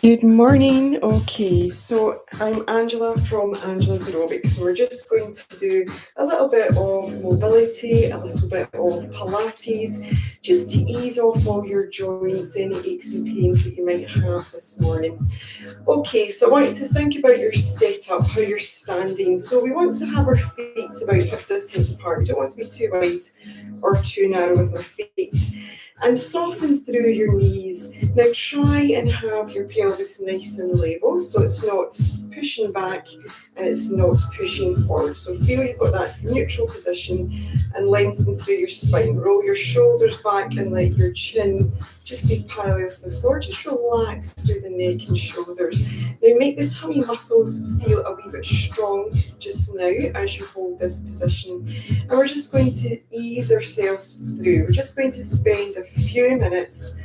Good morning. Okay, so I'm Angela from Angela's Aerobics, and we're just going to do a little bit of mobility, a little bit of Pilates, just to ease off all your joints, any aches and pains that you might have this morning. Okay, so I want you to think about your setup, how you're standing. So we want to have our feet about hip distance apart. We don't want to be too wide or too narrow with our feet. And soften through your knees. Now try and have your pelvis nice and level so it's not pushing back and it's not pushing forward. So feel you've got that neutral position and lengthen through your spine. Roll your shoulders back and let your chin just be parallel to the floor. Just relax through the neck and shoulders. Now make the tummy muscles feel a wee bit strong just now as you hold this position. And we're just going to ease ourselves through. We're just going to spend a few minutes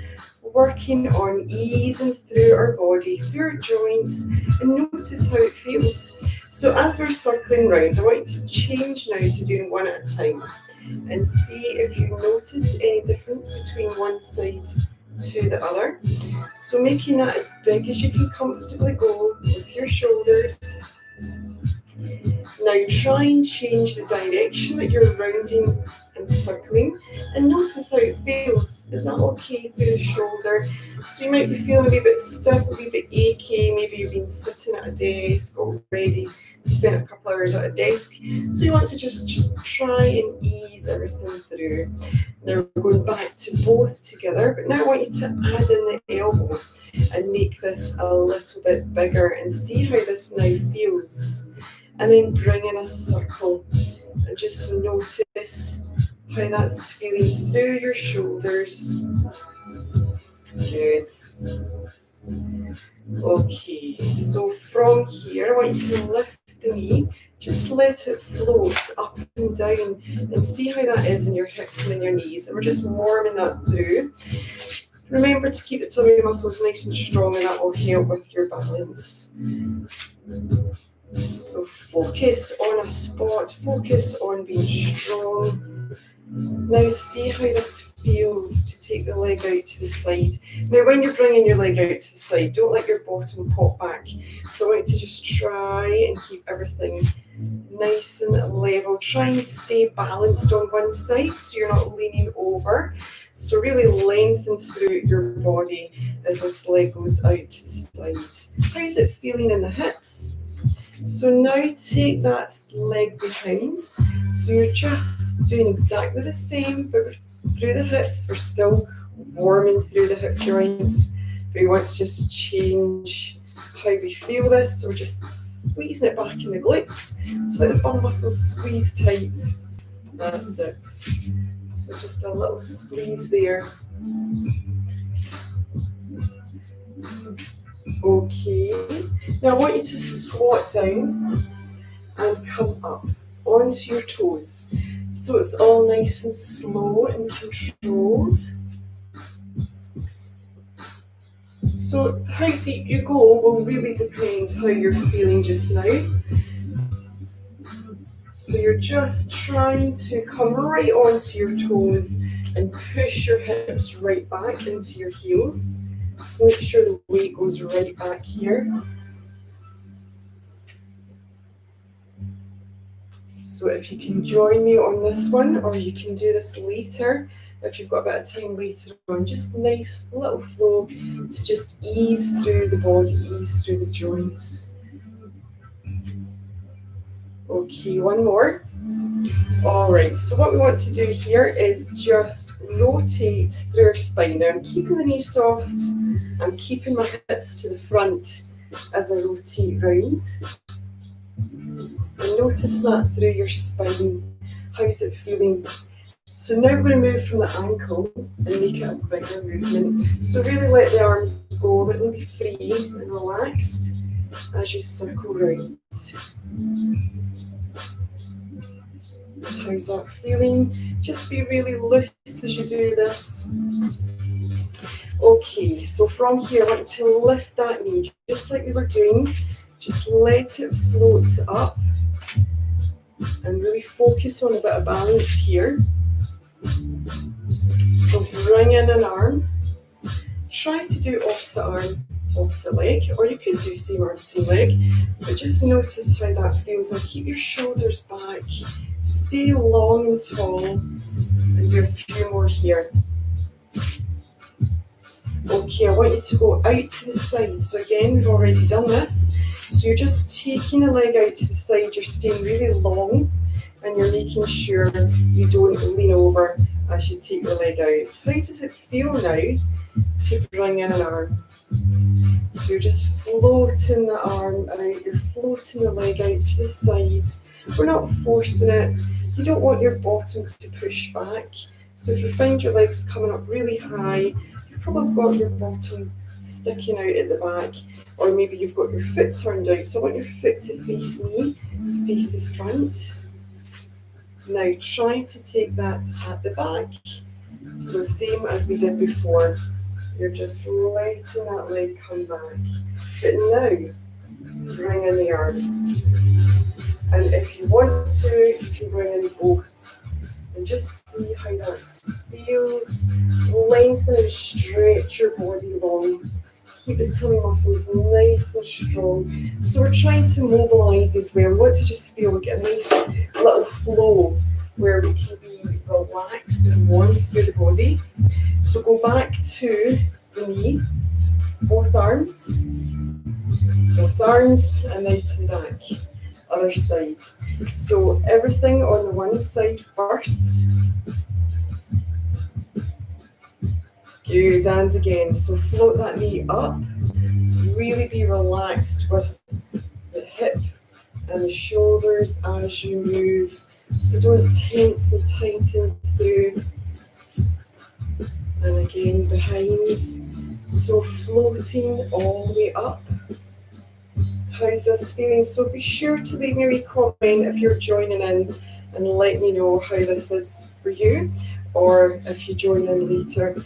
working on easing through our body, through our joints, and notice how it feels. So as we're circling round, I want you to change now to doing one at a time and see if you notice any difference between one side to the other. So making that as big as you can comfortably go with your shoulders. Now try and change the direction that you're rounding and circling and notice how it feels. Is that okay through the shoulder? So you might be feeling a wee bit stiff, a wee bit achy, maybe you've been sitting at a desk already, spent a couple hours at a desk. So you want to just try and ease everything through. Now we're going back to both together, but now I want you to add in the elbow and make this a little bit bigger and see how this now feels. And then bring in a circle and just notice how that's feeling through your shoulders. Good. Okay, so from here, I want you to lift the knee, just let it float up and down and see how that is in your hips and in your knees. And we're just warming that through. Remember to keep the tummy muscles nice and strong, and that will help with your balance. So focus on a spot, focus on being strong. Now see how this feels to take the leg out to the side. Now when you're bringing your leg out to the side, don't let your bottom pop back. So I want you to just try and keep everything nice and level. Try and stay balanced on one side so you're not leaning over. So really lengthen through your body as this leg goes out to the side. How's it feeling in the hips? So now take that leg behind. So you're just doing exactly the same, but through the hips. We're still warming through the hip joints, but we want to just change how we feel this. So we're just squeezing it back in the glutes so that the bum muscles squeeze tight. That's it. So just a little squeeze there. Okay, now I want you to squat down and come up onto your toes. So it's all nice and slow and controlled. So how deep you go will really depend how you're feeling just now. So you're just trying to come right onto your toes and push your hips right back into your heels. So make sure the weight goes right back here. So if you can join me on this one, or you can do this later, if you've got a bit of time later on, just nice little flow to just ease through the body, ease through the joints. Okay, one more. All right, so what we want to do here is just rotate through our spine. Now I'm keeping the knee soft, I'm keeping my hips to the front as I rotate round. And notice that through your spine. How's it feeling? So now we're going to move from the ankle and make it a bigger movement. So really let the arms go, let them be free and relaxed as you circle round. How's that feeling? Just be really loose as you do this. Okay, so from here I want you to lift that knee just like we were doing. Just let it float up and really focus on a bit of balance here. So bring in an arm. Try to do opposite arm. opposite leg, or you could do same arm, same leg, but just notice how that feels. Now keep your shoulders back, stay long and tall, and do a few more here. Okay, I want you to go out to the side. So again, we've already done this. So you're just taking the leg out to the side, you're staying really long, and you're making sure you don't lean over as you take your leg out. How does it feel now to bring in an arm? So you're just floating the arm out, you're floating the leg out to the side. We're not forcing it. You don't want your bottom to push back. So if you find your legs coming up really high, you've probably got your bottom sticking out at the back, or maybe you've got your foot turned out. So I want your foot to face me, face the front. Now try to take that at the back. So same as we did before. You're just letting that leg come back. But now, bring in the arms. And if you want to, you can bring in both. And just see how that feels. Lengthen and stretch your body long. Keep the tummy muscles nice and strong. So we're trying to mobilize as well. We want to just feel like a nice little flow where we can be relaxed and warm through the body. So go back to the knee, both arms, and now to the back, other side. So everything on the one side first. Good, and again. So float that knee up, really be relaxed with the hip and the shoulders as you move. So don't tense and tighten through. And again, behind. So floating all the way up. How's this feeling? So be sure to leave me a wee comment if you're joining in and let me know how this is for you. Or if you join in later,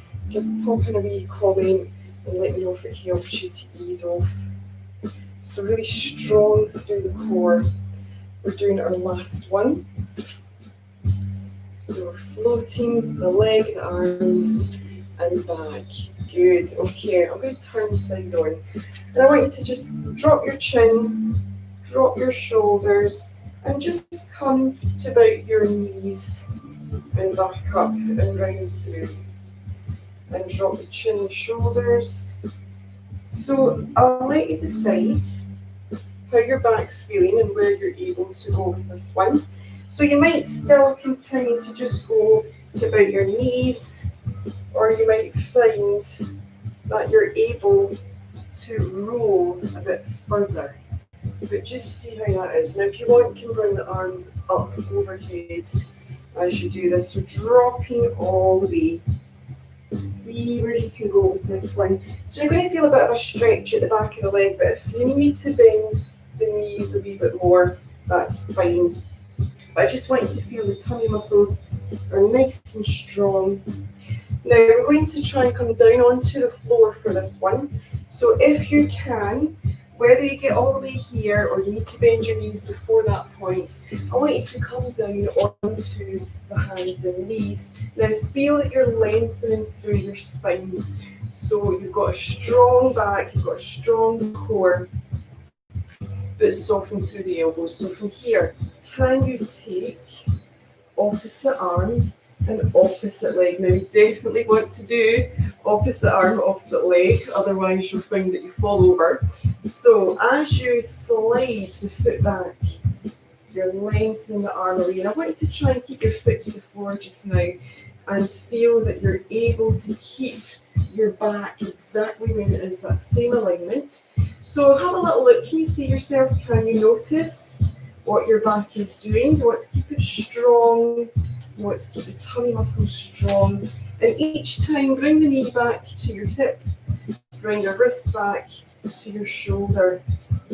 pop in a wee comment and let me know if it helps you to ease off. So really strong through the core. We're doing our last one. So we're floating the leg, the arms, and back. Good. Okay, I'm going to turn the side on. And I want you to just drop your chin, drop your shoulders, and just come to about your knees and back up and round through. And drop the chin and shoulders. So I'll let you decide how your back's feeling and where you're able to go with this one. So you might still continue to just go to about your knees, or you might find that you're able to roll a bit further. But just see how that is. Now if you want, you can bring the arms up overhead as you do this. So dropping all the way. See where you can go with this one. So you're going to feel a bit of a stretch at the back of the leg, but if you need to bend the knees a wee bit more, that's fine. But I just want you to feel the tummy muscles are nice and strong. Now we're going to try and come down onto the floor for this one. So if you can, whether you get all the way here or you need to bend your knees before that point, I want you to come down onto the hands and knees. Now feel that you're lengthening through your spine. So you've got a strong back, you've got a strong core, but soften through the elbows. So from here, can you take opposite arm and opposite leg? Now you definitely want to do opposite arm, opposite leg, otherwise you'll find that you fall over. So as you slide the foot back, you're lengthening the arm away. And I want you to try and keep your foot to the floor just now and feel that you're able to keep your back exactly when it is that same alignment. So have a little look. Can you see yourself? Can you notice what your back is doing? You want to keep it strong. You want to keep the tummy muscles strong. And each time, bring the knee back to your hip. Bring your wrist back to your shoulder.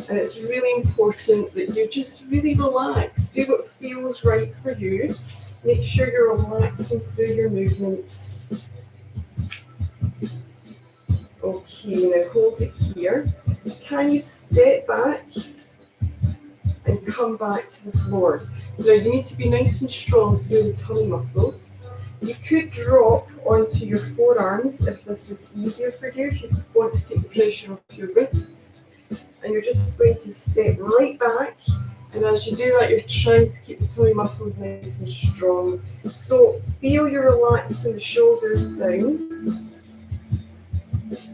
And it's really important that you just really relax. Do what feels right for you. Make sure you're relaxing through your movements. Okay, now hold it here. Can you step back and come back to the floor? Now you need to be nice and strong through the tummy muscles. You could drop onto your forearms if this was easier for you, if you want to take the pressure off your wrists. And you're just going to step right back. And as you do that, you're trying to keep the tummy muscles nice and strong. So feel you're relaxing the shoulders down.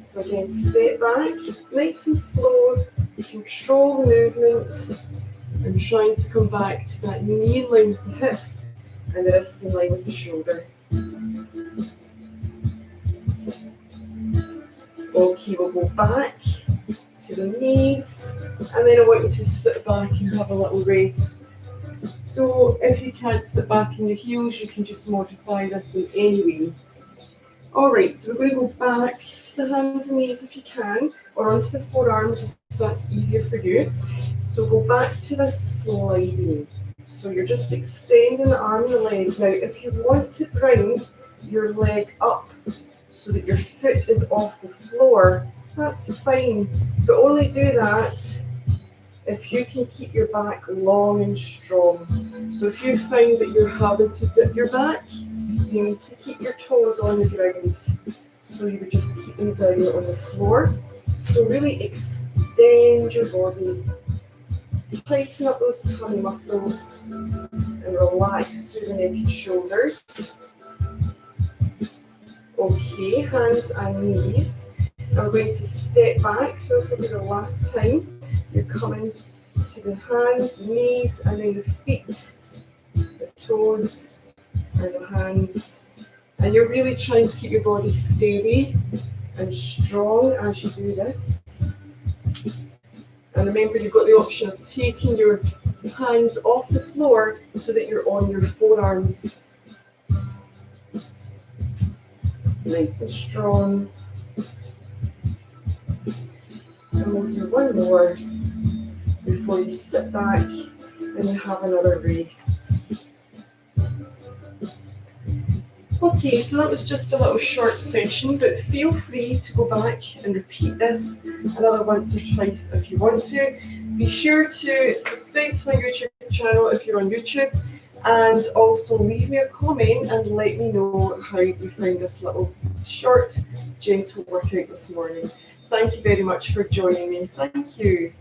So again, step back, nice and slow. Control the movement. And trying to come back to that knee in line with the hip and the wrist in line with the shoulder. Okay, we'll go back to the knees, and then I want you to sit back and have a little rest. So if you can't sit back in your heels, you can just modify this in any way. Alright, so we're going to go back to the hands and knees if you can, or onto the forearms if that's easier for you. So go back to this sliding. So you're just extending the arm and the leg. Now if you want to bring your leg up so that your foot is off the floor, that's fine, but only do that if you can keep your back long and strong. So if you find that you're having to dip your back, you need to keep your toes on the ground. So you would just keep them down on the floor. So really extend your body. Tighten up those tummy muscles and relax through the neck and shoulders. Okay, hands and knees. Now we're going to step back, so this will be the last time. You're coming to the hands, the knees, and then the feet, the toes, and the hands. And you're really trying to keep your body steady and strong as you do this. And remember, you've got the option of taking your hands off the floor so that you're on your forearms. Nice and strong. And we'll do one more before you sit back and you have another rest. Okay, so that was just a little short session, but feel free to go back and repeat this another once or twice if you want to. Be sure to subscribe to my YouTube channel if you're on YouTube, and also leave me a comment and let me know how you found this little short, gentle workout this morning. Thank you very much for joining me. Thank you.